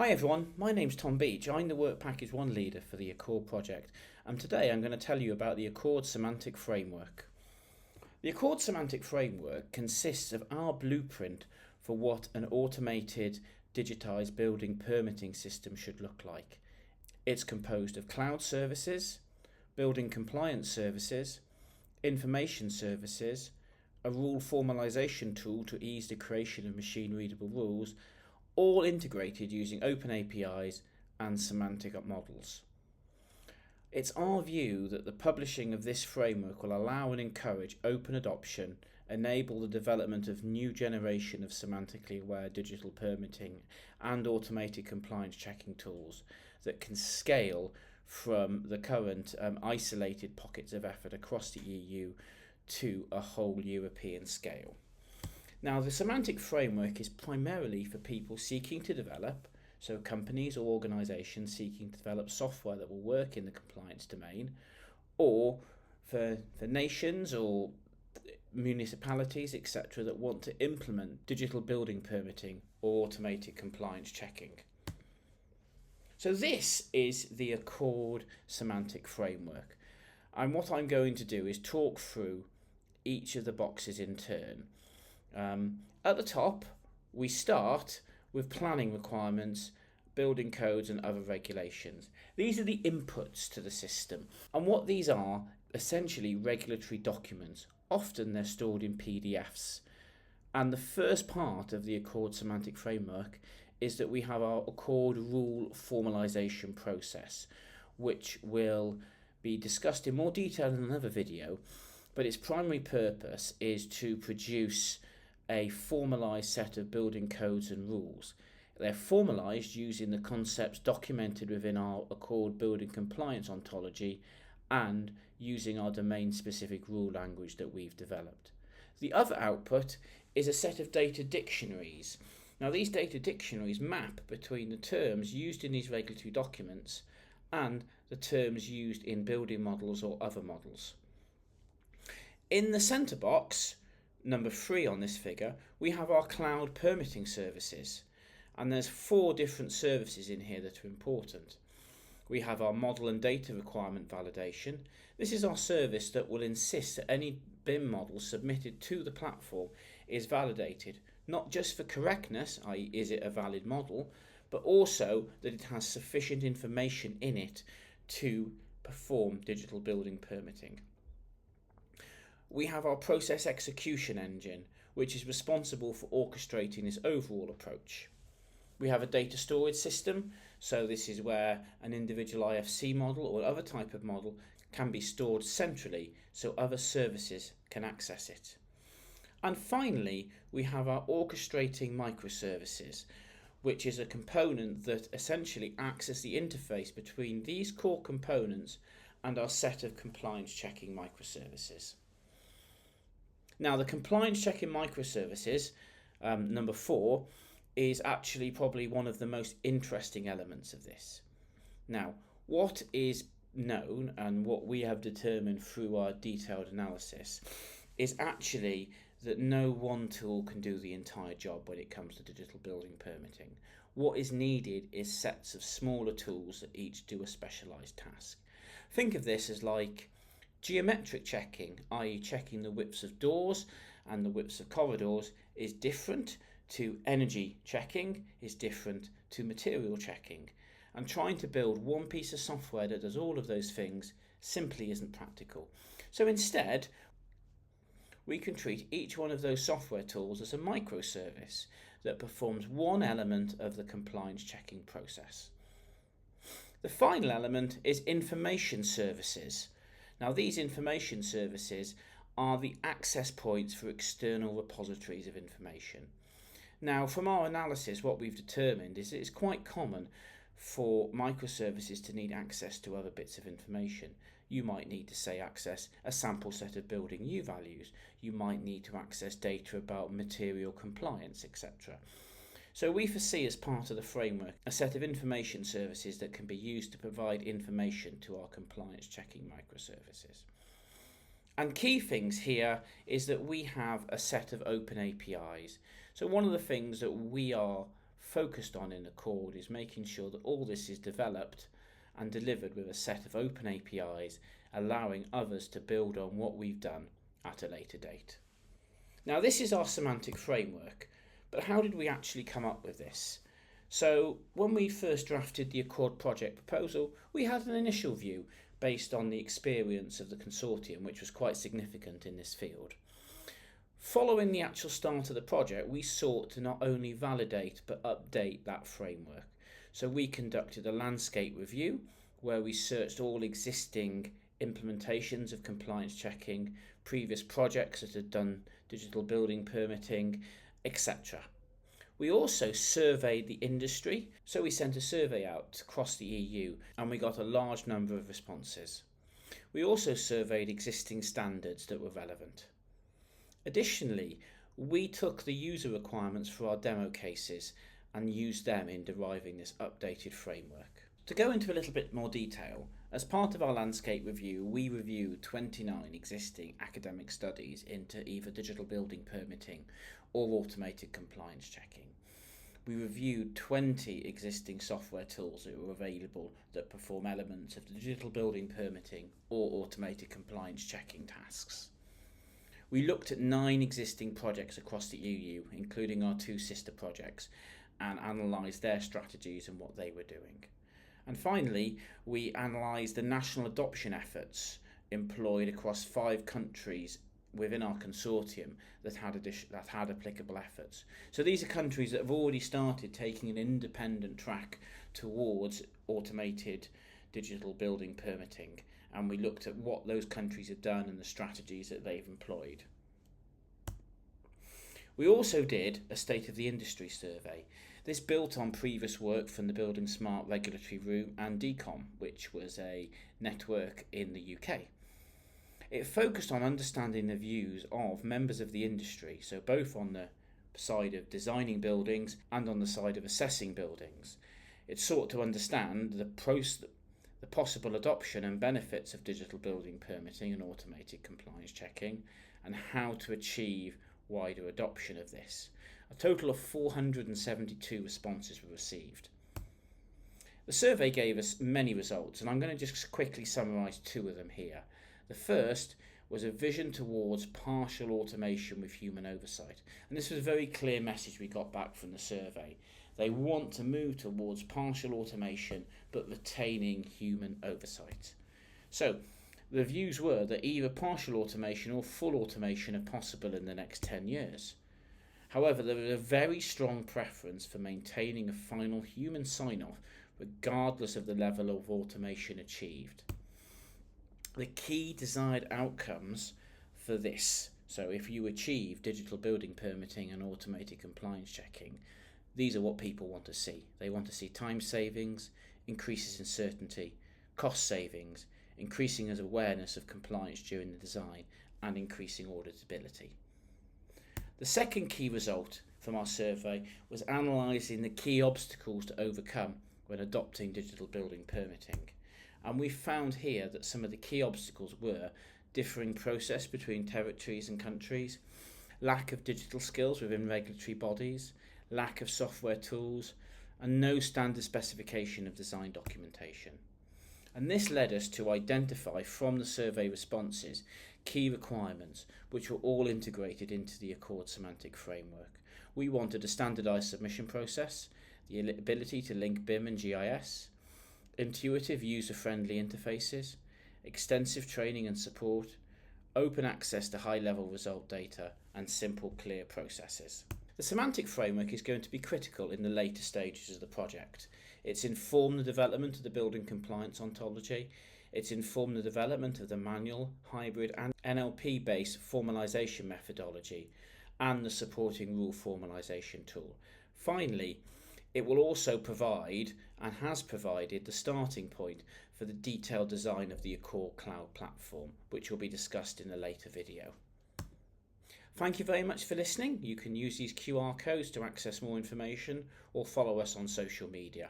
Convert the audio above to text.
Hi everyone, my name's Tom Beach. I'm the Work Package 1 leader for the Accord project, and today I'm going to tell you about the Accord Semantic Framework. The Accord Semantic Framework consists of our blueprint for what an automated, digitized building permitting system should look like. It's composed of cloud services, building compliance services, information services, a rule formalization tool to ease the creation of machine-readable rules, all integrated using open APIs and semantic models. It's our view that the publishing of this framework will allow and encourage open adoption, enable the development of new generation of semantically aware digital permitting and automated compliance checking tools that can scale from the current isolated pockets of effort across the EU to a whole European scale. Now, the semantic framework is primarily for people seeking to develop, so companies or organisations seeking to develop software that will work in the compliance domain, or for nations or municipalities, etc., that want to implement digital building permitting or automated compliance checking. So this is the Accord semantic framework, and what I'm going to do is talk through each of the boxes in turn. At the top, we start with planning requirements, building codes and other regulations. These are the inputs to the system, and what these are essentially regulatory documents. Often they're stored in PDFs. And the first part of the Accord semantic framework is that we have our Accord rule formalization process, which will be discussed in more detail in another video, but its primary purpose is to produce a formalized set of building codes and rules. They're formalized using the concepts documented within our Accord building compliance ontology and using our domain-specific rule language that we've developed. The other output is a set of data dictionaries. Now, these data dictionaries map between the terms used in these regulatory documents and the terms used in building models or other models. In the center box, number 3 on this figure, we have our cloud permitting services, and there's 4 different services in here that are important. We have our model and data requirement validation. This is our service that will insist that any BIM model submitted to the platform is validated, not just for correctness, i.e. is it a valid model, but also that it has sufficient information in it to perform digital building permitting. We have our process execution engine, which is responsible for orchestrating this overall approach. We have a data storage system, so this is where an individual IFC model or other type of model can be stored centrally so other services can access it. And finally, we have our orchestrating microservices, which is a component that essentially acts as the interface between these core components and our set of compliance checking microservices. Now, the compliance checking microservices, number 4, is actually probably one of the most interesting elements of this. Now, what is known and what we have determined through our detailed analysis is actually that no one tool can do the entire job when it comes to digital building permitting. What is needed is sets of smaller tools that each do a specialised task. Think of this as like geometric checking, i.e. checking the widths of doors and the widths of corridors, is different to energy checking, is different to material checking. And trying to build one piece of software that does all of those things simply isn't practical. So instead, we can treat each one of those software tools as a microservice that performs one element of the compliance checking process. The final element is information services. Now, these information services are the access points for external repositories of information. Now, from our analysis, what we've determined is that it's quite common for microservices to need access to other bits of information. You might need to, say, access a sample set of building U values. You might need to access data about material compliance, etc. So we foresee as part of the framework a set of information services that can be used to provide information to our compliance checking microservices. And key things here is that we have a set of open APIs. So one of the things that we are focused on in Accord is making sure that all this is developed and delivered with a set of open APIs, allowing others to build on what we've done at a later date. Now, this is our semantic framework, but how did we actually come up with this? So when we first drafted the Accord project proposal, we had an initial view based on the experience of the consortium, which was quite significant in this field. Following the actual start of the project, we sought to not only validate but update that framework. So we conducted a landscape review where we searched all existing implementations of compliance checking, previous projects that had done digital building permitting, etc. We also surveyed the industry, so we sent a survey out across the EU and we got a large number of responses. We also surveyed existing standards that were relevant. Additionally, we took the user requirements for our demo cases and used them in deriving this updated framework. To go into a little bit more detail, as part of our landscape review, we reviewed 29 existing academic studies into either digital building permitting or automated compliance checking. We reviewed 20 existing software tools that were available that perform elements of the digital building permitting or automated compliance checking tasks. We looked at 9 existing projects across the EU, including our 2 sister projects, and analysed their strategies and what they were doing. And finally, we analysed the national adoption efforts employed across 5 countries within our consortium that had applicable efforts. So these are countries that have already started taking an independent track towards automated digital building permitting, and we looked at what those countries have done and the strategies that they've employed. We also did a state of the industry survey. This built on previous work from the Building Smart Regulatory Room and DCOM, which was a network in the UK. It focused on understanding the views of members of the industry, so both on the side of designing buildings and on the side of assessing buildings. It sought to understand the possible adoption and benefits of digital building permitting and automated compliance checking, and how to achieve wider adoption of this. A total of 472 responses were received. The survey gave us many results, and I'm going to just quickly summarise 2 of them here. The first was a vision towards partial automation with human oversight, and this was a very clear message we got back from the survey. They want to move towards partial automation but retaining human oversight. So the views were that either partial automation or full automation are possible in the next 10 years. However, there was a very strong preference for maintaining a final human sign-off regardless of the level of automation achieved. The key desired outcomes for this, so if you achieve digital building permitting and automated compliance checking, these are what people want to see. They want to see time savings, increases in certainty, cost savings, increasing awareness of compliance during the design, and increasing auditability. The second key result from our survey was analysing the key obstacles to overcome when adopting digital building permitting. And we found here that some of the key obstacles were differing process between territories and countries, lack of digital skills within regulatory bodies, lack of software tools, and no standard specification of design documentation. And this led us to identify from the survey responses key requirements which were all integrated into the Accord semantic framework. We wanted a standardised submission process, the ability to link BIM and GIS, intuitive user-friendly interfaces, extensive training and support, open access to high-level result data, and simple, clear processes. The semantic framework is going to be critical in the later stages of the project. It's informed the development of the building compliance ontology. It's informed the development of the manual, hybrid, and NLP-based formalization methodology and the supporting rule formalization tool. Finally, it will also provide and has provided the starting point for the detailed design of the Accord Cloud platform, which will be discussed in a later video. Thank you very much for listening. You can use these QR codes to access more information or follow us on social media.